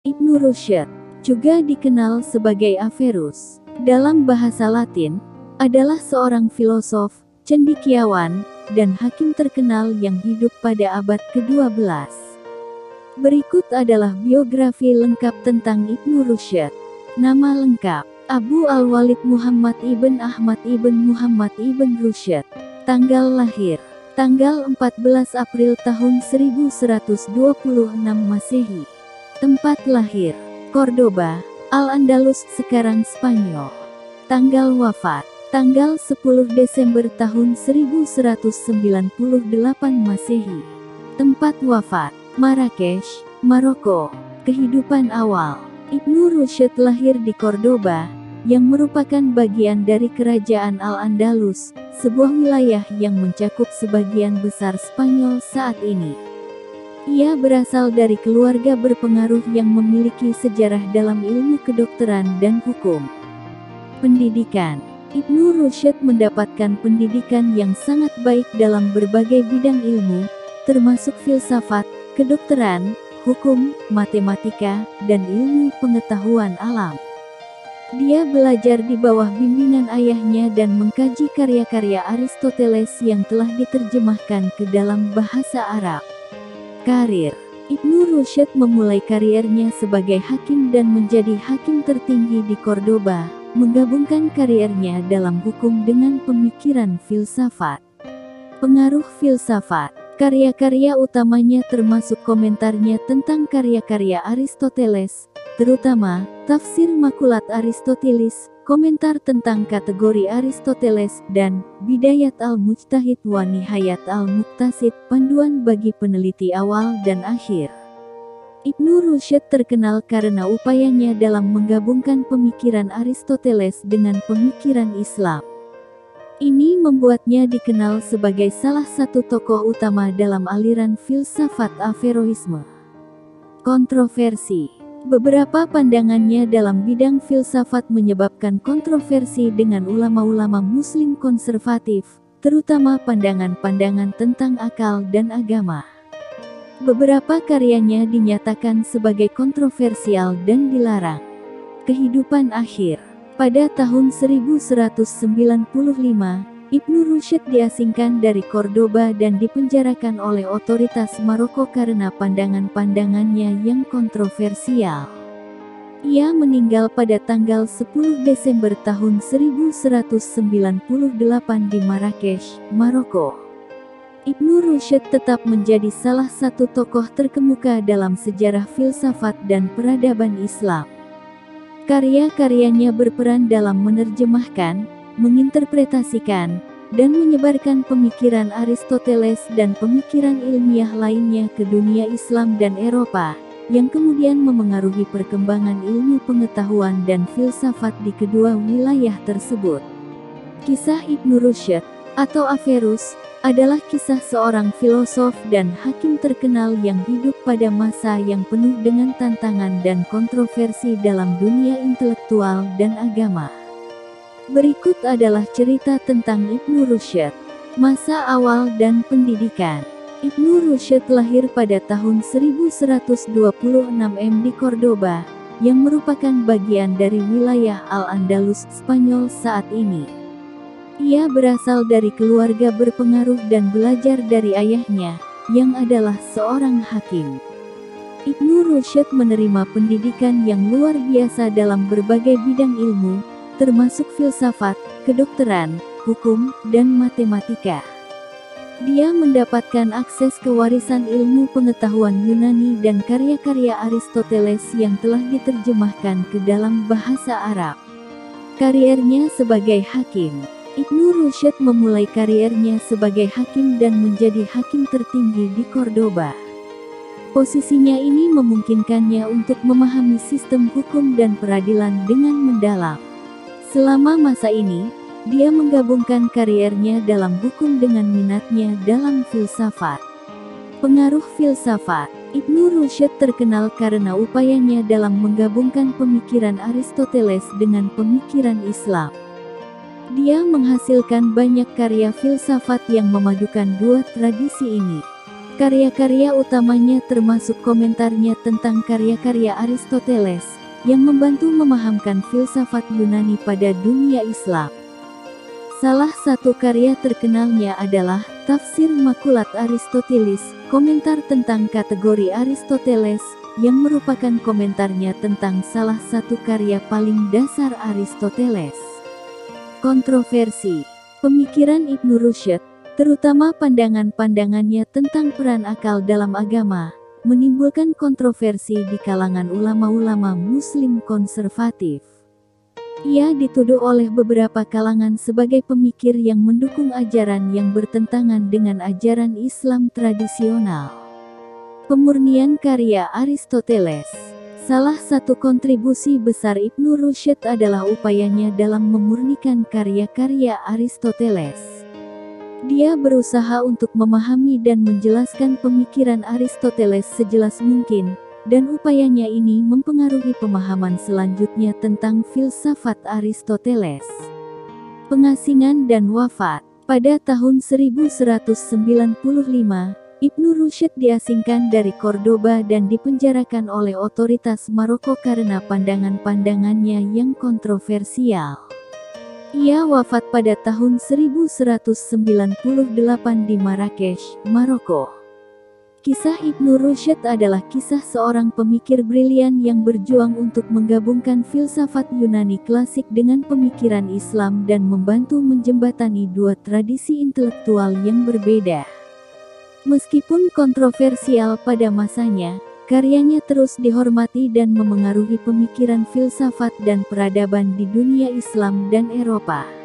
Ibnu Rushd, juga dikenal sebagai Averroes, dalam bahasa Latin, adalah seorang filosof, cendekiawan, dan hakim terkenal yang hidup pada abad ke-12. Berikut adalah biografi lengkap tentang Ibnu Rushd. Nama lengkap: Abu Al-Walid Muhammad ibn Ahmad ibn Muhammad ibn Rushd. Tanggal lahir: tanggal 14 April tahun 1126 Masehi. Tempat lahir: Cordoba, Al-Andalus sekarang Spanyol. Tanggal wafat: tanggal 10 Desember tahun 1198 Masehi. Tempat wafat: Marrakesh, Maroko. Kehidupan awal: Ibnu Rushd lahir di Cordoba, yang merupakan bagian dari Kerajaan Al-Andalus, sebuah wilayah yang mencakup sebagian besar Spanyol saat ini. Ia berasal dari keluarga berpengaruh yang memiliki sejarah dalam ilmu kedokteran dan hukum. Pendidikan: Ibnu Rushd mendapatkan pendidikan yang sangat baik dalam berbagai bidang ilmu, termasuk filsafat, kedokteran, hukum, matematika, dan ilmu pengetahuan alam. Dia belajar di bawah bimbingan ayahnya dan mengkaji karya-karya Aristoteles yang telah diterjemahkan ke dalam bahasa Arab. Karir: Ibnu Rushd memulai kariernya sebagai hakim dan menjadi hakim tertinggi di Cordoba, menggabungkan kariernya dalam hukum dengan pemikiran filsafat. Pengaruh filsafat: karya-karya utamanya termasuk komentarnya tentang karya-karya Aristoteles, terutama Tafsir Makulat Aristoteles, komentar tentang kategori Aristoteles, dan Bidayat al-Mujtahid wa Nihayat al-Muqtasid, panduan bagi peneliti awal dan akhir. Ibnu Rushd terkenal karena upayanya dalam menggabungkan pemikiran Aristoteles dengan pemikiran Islam. Ini membuatnya dikenal sebagai salah satu tokoh utama dalam aliran filsafat Averroisme. Kontroversi: beberapa pandangannya dalam bidang filsafat menyebabkan kontroversi dengan ulama-ulama Muslim konservatif, terutama pandangan-pandangan tentang akal dan agama. Beberapa karyanya dinyatakan sebagai kontroversial dan dilarang. Kehidupan akhir: pada tahun 1195, Ibnu Rushd diasingkan dari Cordoba dan dipenjarakan oleh otoritas Maroko karena pandangan-pandangannya yang kontroversial. Ia meninggal pada tanggal 10 Desember tahun 1198 di Marrakesh, Maroko. Ibnu Rushd tetap menjadi salah satu tokoh terkemuka dalam sejarah filsafat dan peradaban Islam. Karya-karyanya berperan dalam menerjemahkan, menginterpretasikan, dan menyebarkan pemikiran Aristoteles dan pemikiran ilmiah lainnya ke dunia Islam dan Eropa, yang kemudian memengaruhi perkembangan ilmu pengetahuan dan filsafat di kedua wilayah tersebut. Kisah Ibnu Rushd, atau Averroes, adalah kisah seorang filosof dan hakim terkenal yang hidup pada masa yang penuh dengan tantangan dan kontroversi dalam dunia intelektual dan agama. Berikut adalah cerita tentang Ibnu Rushd, masa awal dan pendidikan. Ibnu Rushd lahir pada tahun 1126 di Cordoba, yang merupakan bagian dari wilayah Al-Andalus, Spanyol saat ini. Ia berasal dari keluarga berpengaruh dan belajar dari ayahnya, yang adalah seorang hakim. Ibnu Rushd menerima pendidikan yang luar biasa dalam berbagai bidang ilmu, termasuk filsafat, kedokteran, hukum, dan matematika. Dia mendapatkan akses ke warisan ilmu pengetahuan Yunani dan karya-karya Aristoteles yang telah diterjemahkan ke dalam bahasa Arab. Kariernya sebagai hakim: Ibnu Rushd memulai kariernya sebagai hakim dan menjadi hakim tertinggi di Cordoba. Posisinya ini memungkinkannya untuk memahami sistem hukum dan peradilan dengan mendalam. Selama masa ini, dia menggabungkan kariernya dalam hukum dengan minatnya dalam filsafat. Pengaruh filsafat: Ibnu Rushd terkenal karena upayanya dalam menggabungkan pemikiran Aristoteles dengan pemikiran Islam. Dia menghasilkan banyak karya filsafat yang memadukan dua tradisi ini. Karya-karya utamanya termasuk komentarnya tentang karya-karya Aristoteles, yang membantu memahamkan filsafat Yunani pada dunia Islam. Salah satu karya terkenalnya adalah Tafsir Makulat Aristotelis, komentar tentang kategori Aristoteles, yang merupakan komentarnya tentang salah satu karya paling dasar Aristoteles. Kontroversi pemikiran Ibnu Rushd, terutama pandangan-pandangannya tentang peran akal dalam agama, menimbulkan kontroversi di kalangan ulama-ulama Muslim konservatif. Ia dituduh oleh beberapa kalangan sebagai pemikir yang mendukung ajaran yang bertentangan dengan ajaran Islam tradisional. Pemurnian karya Aristoteles. Salah satu kontribusi besar Ibnu Rushd adalah upayanya dalam memurnikan karya-karya Aristoteles. Dia berusaha untuk memahami dan menjelaskan pemikiran Aristoteles sejelas mungkin, dan upayanya ini mempengaruhi pemahaman selanjutnya tentang filsafat Aristoteles. Pengasingan dan wafat. Pada tahun 1195, Ibnu Rushd diasingkan dari Cordoba dan dipenjarakan oleh otoritas Maroko karena pandangan-pandangannya yang kontroversial. Ia wafat pada tahun 1198 di Marrakesh, Maroko. Kisah Ibnu Rushd adalah kisah seorang pemikir brilian yang berjuang untuk menggabungkan filsafat Yunani klasik dengan pemikiran Islam dan membantu menjembatani dua tradisi intelektual yang berbeda. Meskipun kontroversial pada masanya, karyanya terus dihormati dan memengaruhi pemikiran filsafat dan peradaban di dunia Islam dan Eropa.